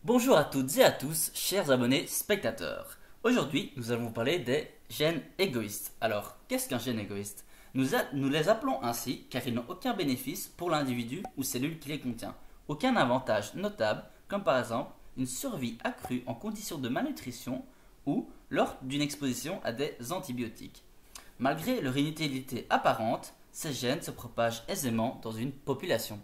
Bonjour à toutes et à tous, chers abonnés spectateurs. Aujourd'hui, nous allons vous parler des gènes égoïstes. Alors, qu'est-ce qu'un gène égoïste? Nous les appelons ainsi car ils n'ont aucun bénéfice pour l'individu ou cellule qui les contient. Aucun avantage notable, comme par exemple une survie accrue en conditions de malnutrition ou lors d'une exposition à des antibiotiques. Malgré leur inutilité apparente, ces gènes se propagent aisément dans une population.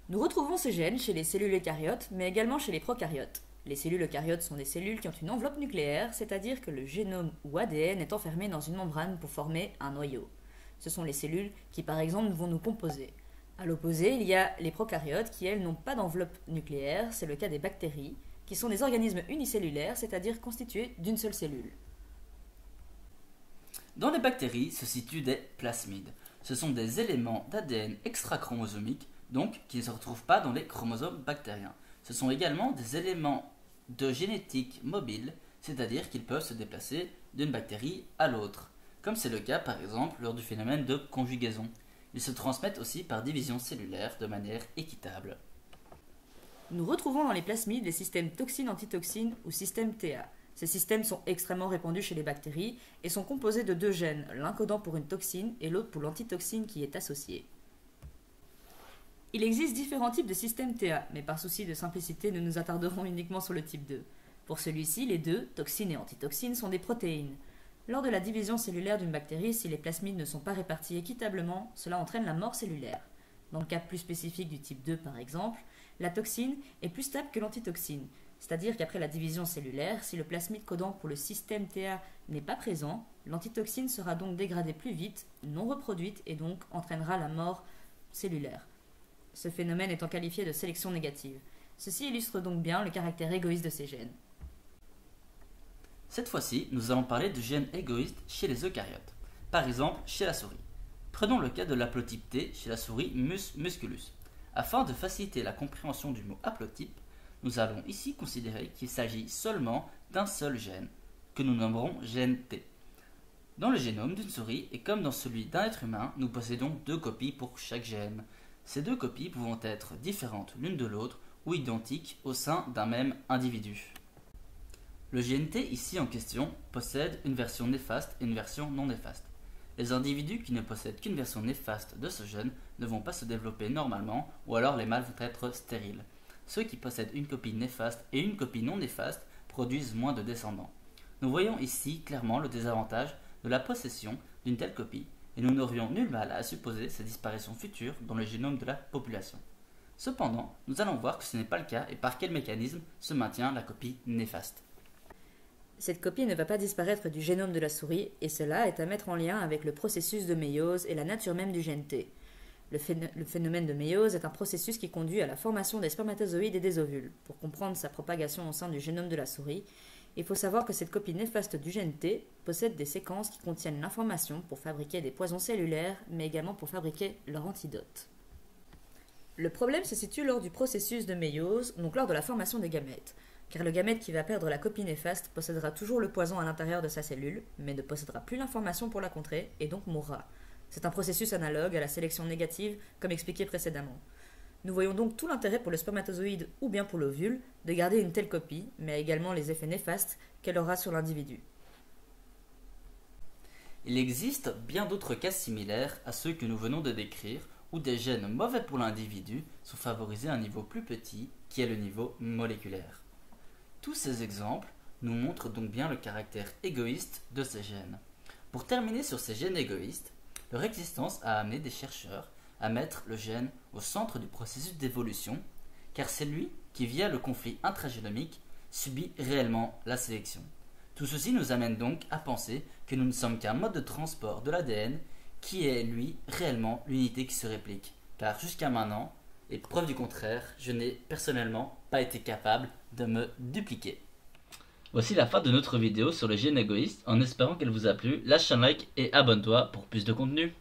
Nous retrouvons ces gènes chez les cellules eucaryotes, mais également chez les prokaryotes. Les cellules eucaryotes sont des cellules qui ont une enveloppe nucléaire, c'est-à-dire que le génome ou ADN est enfermé dans une membrane pour former un noyau. Ce sont les cellules qui, par exemple, vont nous composer. À l'opposé, il y a les prokaryotes qui, elles, n'ont pas d'enveloppe nucléaire, c'est le cas des bactéries, qui sont des organismes unicellulaires, c'est-à-dire constitués d'une seule cellule. Dans les bactéries se situent des plasmides. Ce sont des éléments d'ADN extrachromosomiques, donc qui ne se retrouvent pas dans les chromosomes bactériens. Ce sont également des éléments de génétique mobile, c'est-à-dire qu'ils peuvent se déplacer d'une bactérie à l'autre, comme c'est le cas par exemple lors du phénomène de conjugaison. Ils se transmettent aussi par division cellulaire de manière équitable. Nous retrouvons dans les plasmides les systèmes toxine-antitoxine ou système TA. Ces systèmes sont extrêmement répandus chez les bactéries et sont composés de deux gènes, l'un codant pour une toxine et l'autre pour l'antitoxine qui est associée. Il existe différents types de systèmes TA, mais par souci de simplicité, nous nous attarderons uniquement sur le type 2. Pour celui-ci, les deux, toxines et antitoxines, sont des protéines. Lors de la division cellulaire d'une bactérie, si les plasmides ne sont pas répartis équitablement, cela entraîne la mort cellulaire. Dans le cas plus spécifique du type 2 par exemple, la toxine est plus stable que l'antitoxine, c'est-à-dire qu'après la division cellulaire, si le plasmide codant pour le système TA n'est pas présent, l'antitoxine sera donc dégradée plus vite, non reproduite et donc entraînera la mort cellulaire. Ce phénomène étant qualifié de sélection négative. Ceci illustre donc bien le caractère égoïste de ces gènes. Cette fois-ci, nous allons parler de gènes égoïstes chez les eucaryotes, par exemple chez la souris. Prenons le cas de l'haplotype T chez la souris Mus musculus. Afin de faciliter la compréhension du mot haplotype, nous allons ici considérer qu'il s'agit seulement d'un seul gène, que nous nommerons gène T. Dans le génome d'une souris, et comme dans celui d'un être humain, nous possédons deux copies pour chaque gène. Ces deux copies pouvant être différentes l'une de l'autre ou identiques au sein d'un même individu. Le gène T ici en question possède une version néfaste et une version non néfaste. Les individus qui ne possèdent qu'une version néfaste de ce gène ne vont pas se développer normalement ou alors les mâles vont être stériles. Ceux qui possèdent une copie néfaste et une copie non néfaste produisent moins de descendants. Nous voyons ici clairement le désavantage de la possession d'une telle copie et nous n'aurions nul mal à supposer sa disparition future dans le génome de la population. Cependant, nous allons voir que ce n'est pas le cas et par quel mécanisme se maintient la copie néfaste. Cette copie ne va pas disparaître du génome de la souris et cela est à mettre en lien avec le processus de méiose et la nature même du gène T. Le phénomène de méiose est un processus qui conduit à la formation des spermatozoïdes et des ovules. Pour comprendre sa propagation au sein du génome de la souris, il faut savoir que cette copie néfaste du gène T possède des séquences qui contiennent l'information pour fabriquer des poisons cellulaires, mais également pour fabriquer leur antidote. Le problème se situe lors du processus de méiose, donc lors de la formation des gamètes, car le gamète qui va perdre la copie néfaste possédera toujours le poison à l'intérieur de sa cellule, mais ne possédera plus l'information pour la contrer et donc mourra. C'est un processus analogue à la sélection négative, comme expliqué précédemment. Nous voyons donc tout l'intérêt pour le spermatozoïde ou bien pour l'ovule de garder une telle copie, mais également les effets néfastes qu'elle aura sur l'individu. Il existe bien d'autres cas similaires à ceux que nous venons de décrire, où des gènes mauvais pour l'individu sont favorisés à un niveau plus petit, qui est le niveau moléculaire. Tous ces exemples nous montrent donc bien le caractère égoïste de ces gènes. Pour terminer sur ces gènes égoïstes, leur existence a amené des chercheurs à mettre le gène au centre du processus d'évolution, car c'est lui qui, via le conflit intragénomique, subit réellement la sélection. Tout ceci nous amène donc à penser que nous ne sommes qu'un mode de transport de l'ADN qui est, lui, réellement l'unité qui se réplique. Car jusqu'à maintenant, et preuve du contraire, je n'ai personnellement pas été capable de me dupliquer. Voici la fin de notre vidéo sur le gène égoïste, en espérant qu'elle vous a plu. Lâche un like et abonne-toi pour plus de contenu.